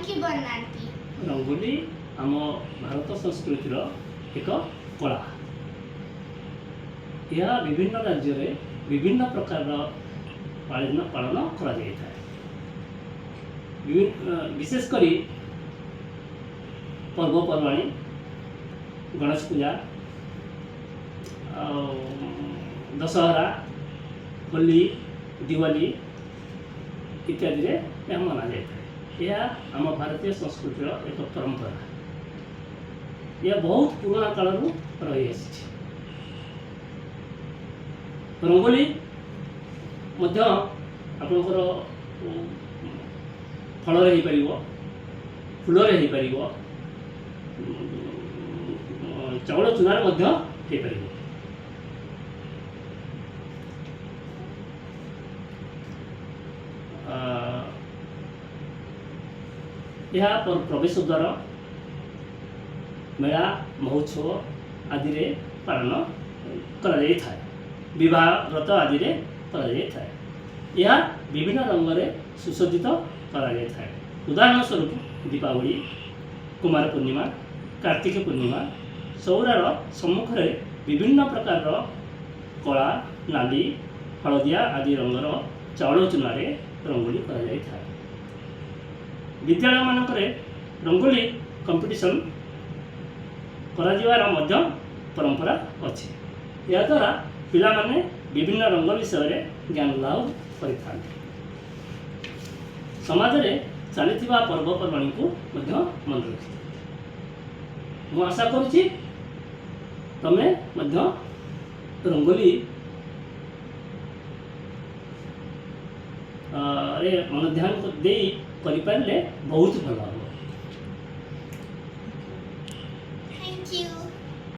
କାହିଁକି ବନାନ୍ତି? रंगोली आम भारत संस्कृतिर एक कला। यह विभिन्न राज्य रे विभिन्न प्रकार पालन करा जाय था। विशेष करी पर्वपर्वाणी गणेश पूजा दशहरा होली दिवाली इत्यादि रे यह मना जाए। यह आम भारतीय संस्कृतिर एक परंपरा। यह बहुत पुराना काल रही आसी। रंगोली मध्य आपणकर फल रे हो पारिबो, फूल रे हो पारिबो, चाउल चूना रे मध्य हो पारिबो। यह प्रवेश द्वार मेला महोत्सव आदि रे पालन करा जाय था। विवाह व्रत आदि रे करा जाय था। यह विभिन्न रंग रे सुसज्जित करा जाय था। उदाहरण स्वरूप दीपावली, कुमार पूर्णिमा, कार्तिक पूर्णिमा सौरार सम्मुख रे विभिन्न प्रकार कला नाली हलदिया आदि रंगर चाउल चूना रे रंगोली करा जाय था। विद्यालय मानकरे रंगोली कंपिटिशन करा जिवार मध्य परंपरा अछि। या द्वारा पिला माने विभिन्न रंग विषय रे ज्ञान लाभ करिथांते। समाज रे चलिथिबा पर्वपर्वाणी को मध्य मन रखि। मु आशा करूची तमे मध्य रंगोली रे मन ध्यान को देई करि पारले बहुत भल हो। Thank you.